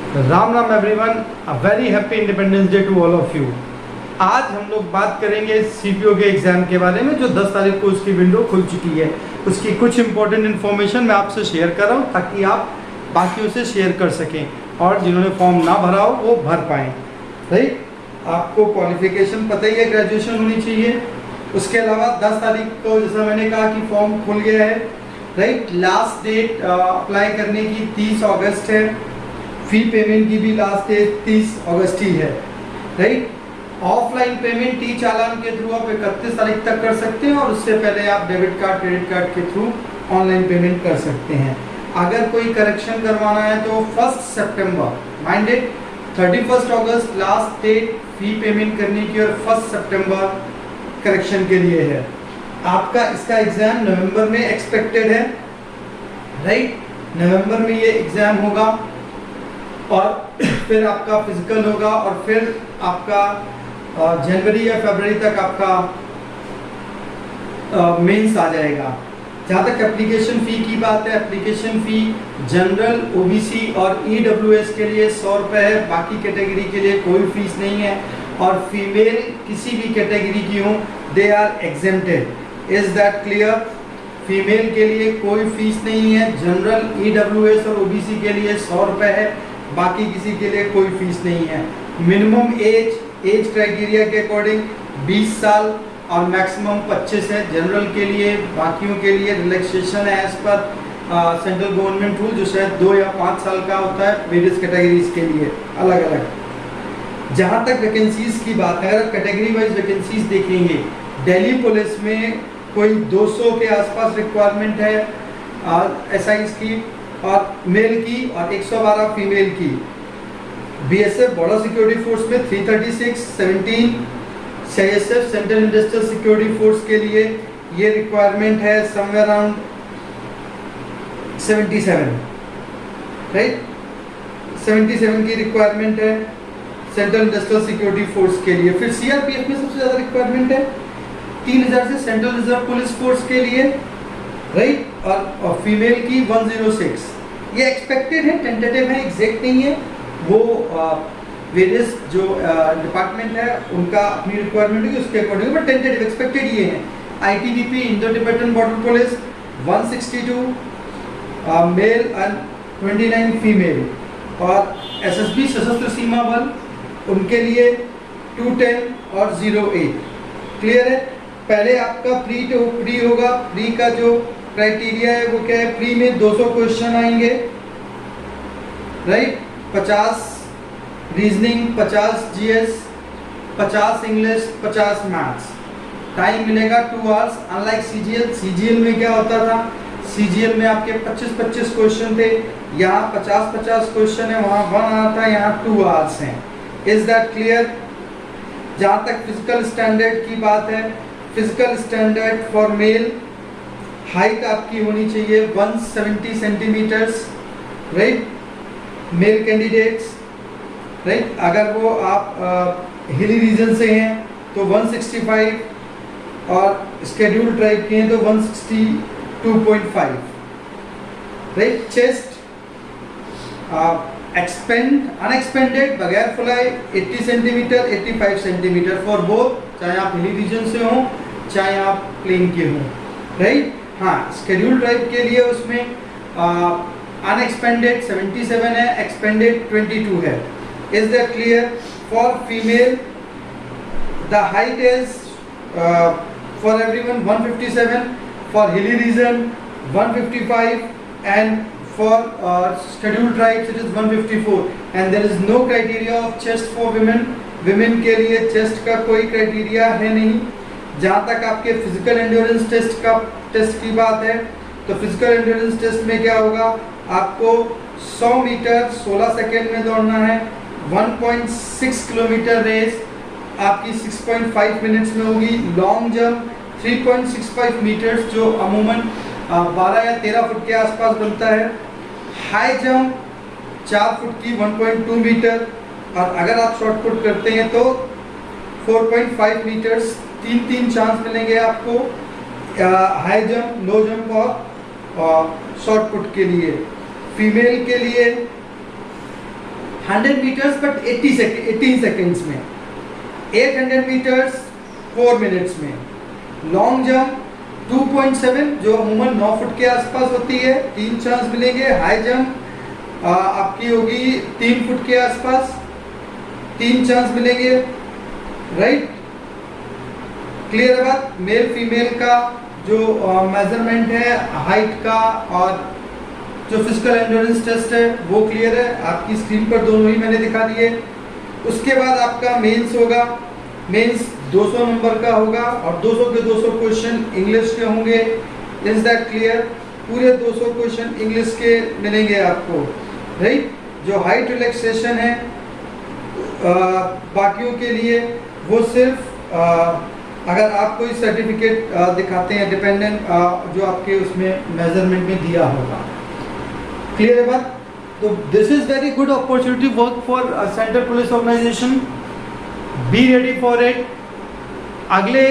Ram Ram everyone, a very happy independence day to all of you. आज हम लोग बात करेंगे सीपीओ के एग्ज़ाम के बारे में, जो 10 तारीख को उसकी विंडो खुल चुकी है। उसकी कुछ इंपॉर्टेंट इन्फॉर्मेशन मैं आपसे शेयर कर रहा हूँ ताकि आप बाकियों से शेयर कर सकें और जिन्होंने फॉर्म ना भरा हो वो भर पाएँ। राइट, आपको क्वालिफिकेशन पता ही है, ग्रेजुएशन होनी चाहिए। उसके अलावा 10 तारीख को जैसा मैंने कहा कि फॉर्म खुल गया है। राइट, लास्ट डेट अप्लाई करने की 30 अगस्त है। फी पेमेंट की भी लास्ट डेट 30 अगस्त ही है। राइट, ऑफलाइन पेमेंट टी चालान के थ्रू आप 31 तारीख तक कर सकते हैं और उससे पहले आप डेबिट कार्ड क्रेडिट कार्ड के थ्रू ऑनलाइन पेमेंट कर सकते हैं। अगर कोई करेक्शन करवाना है तो 1 सितंबर माइंडेड, 31 अगस्त लास्ट डेट फी पेमेंट करने की और 1 सितंबर करेक्शन के लिए है। आपका इसका एग्जाम नवंबर में एक्सपेक्टेड है। राइट, नवंबर में ये एग्जाम होगा और फिर आपका फिजिकल होगा और फिर आपका जनवरी या फरवरी तक आपका मेंस आ जाएगा। जहाँ तक एप्लीकेशन फ़ी की बात है, एप्लीकेशन फ़ी जनरल, ओबीसी और ईडब्ल्यूएस के लिए 100 रुपये है। बाकी कैटेगरी के लिए कोई फीस नहीं है और फीमेल किसी भी कैटेगरी की हो, they are exempted. Is that clear? Female के लिए कोई फीस नहीं है। जनरल, ईडब्ल्यूएस और ओबीसी के लिए 100 रुपये है, बाकी किसी के लिए कोई फीस नहीं है। मिनिमम एज क्राइटेरिया के अकॉर्डिंग 20 साल और मैक्सिमम 25 है जनरल के लिए। बाकियों के लिए रिलैक्सेशन है as per central government rule, जो शायद 2 या 5 साल का होता है वेरियस कैटेगरीज के लिए अलग अलग। जहाँ तक वैकेंसीज की बात है, अगर कैटेगरी वाइज वैकेंसीज देखेंगे, दिल्ली पुलिस में कोई 200 के आसपास रिक्वायरमेंट है एसआईज की और मेल की और 112 फीमेल की। बीएसएफ बॉर्डर सिक्योरिटी फोर्स में 336, 17 CISF central industrial security force के लिए ये रिक्वायरमेंट है समवेयर अराउंड 77। राइट, 77 की रिक्वायरमेंट है सेंट्रल इंडस्ट्रियल सिक्योरिटी फोर्स के लिए। फिर सीआरपीएफ में सबसे ज़्यादा रिक्वायरमेंट है 3000 से सेंट्रल रिजर्व पुलिस फोर्स के लिए। राइट, और फीमेल की 106। ये एक्सपेक्टेड है, टेंटेटिव है, एग्जैक्ट नहीं है। वो वेरियस जो डिपार्टमेंट है उनका अपनी रिक्वायरमेंट होगी उसके अकॉर्डिंग, बट टेंटेटिव एक्सपेक्टेड ये है। ITBP Indo Tibetan border police 162 male and 29 female और एसएसबी सशस्त्र सीमा बल उनके लिए 210 और 08। क्लियर है? पहले आपका प्री होगा। प्री का जो क्राइटेरिया है वो क्या है? प्री में 200 क्वेश्चन आएंगे। Right, 50 reasoning, 50 GS, 50 English, 50 maths. Time मिलेगा 2 आवर्स। अनलाइक सीजीएल में क्या होता था? सीजीएल में आपके 25-25 क्वेश्चन थे, यहाँ 50-50 क्वेश्चन है, वहाँ 1 आवर था, यहाँ 2 आवर्स हैं। Is that clear? जहाँ तक फिजिकल स्टैंडर्ड की बात है, physical standard for male, height आपकी होनी चाहिए 170 centimetres. Right, male candidates. Right, अगर वो आप हिली रीजन से हैं तो 165 और स्केड्यूल ट्राइब के हैं तो 162.5। राइट, चेस्ट अनएक्सपेंडेड बगैर फुलाई 80 सेंटीमीटर, 85 सेंटीमीटर फॉर बोथ, चाहे आप हिली रीजन से हों चाहे आप प्लेन के हों। राइट, हाँ, स्केड्यूल ट्राइब के लिए उसमें अनएक्सपेंडेड 77 है, एक्सपेंडेड 22 है। Is that clear? For female the height is for everyone 157, for hilly region 155 and for scheduled tribes it is 154 and there is no criteria of chest for women. women के लिए chest का कोई criteria है नहीं। जहाँ तक आपके physical endurance test की बात है तो physical endurance टेस्ट में क्या होगा? आपको 100 मीटर 16 सेकेंड में दौड़ना है। 1.6 किलोमीटर रेस आपकी 6.5 मिनट्स में होगी। लॉन्ग जंप 3.65 मीटर्स जो अमूमन 12 या 13 फुट के आसपास बनता है। हाई जंप 4 फुट की 1.2 मीटर और अगर आप शॉर्ट पुट करते हैं तो 4.5 मीटर्स। 3 चांस मिलेंगे आपको हाई जंप, लो जंप और शॉर्ट पुट के लिए। फीमेल के लिए 100 मीटर्स बट 18 सेकेंड्स में, 800 मीटर्स 4 मिनट्स में, लॉन्ग जंप 2.7 जो अमूमन 9 फुट के आसपास होती है, 3 चांस मिलेंगे। हाई जंप आपकी होगी 3 फुट के आसपास, 3 चांस मिलेंगे, राइट। क्लियर है बात। मेल फीमेल का जो मेजरमेंट है हाइट का और जो फिजिकल एंड्योरेंस टेस्ट है वो क्लियर है, आपकी स्क्रीन पर दोनों ही मैंने दिखा दिए। उसके बाद आपका मेंस होगा, मेंस 200 नंबर का होगा और 200 के 200 क्वेश्चन इंग्लिश के होंगे। Is that clear? पूरे 200 क्वेश्चन इंग्लिश के मिलेंगे आपको, राइट। जो हाइट रिलैक्सेशन है बाकियों के लिए वो सिर्फ अगर आप कोई सर्टिफिकेट दिखाते हैं डिपेंडेंट जो आपके उसमें मेजरमेंट में दिया होगा। क्लियर है बात? तो this is very good opportunity work for central police organisation, be ready for it. अगले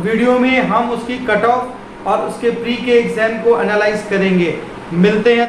वीडियो में हम उसकी कट ऑफ और उसके प्री के एग्जाम को एनालाइज करेंगे। मिलते हैं।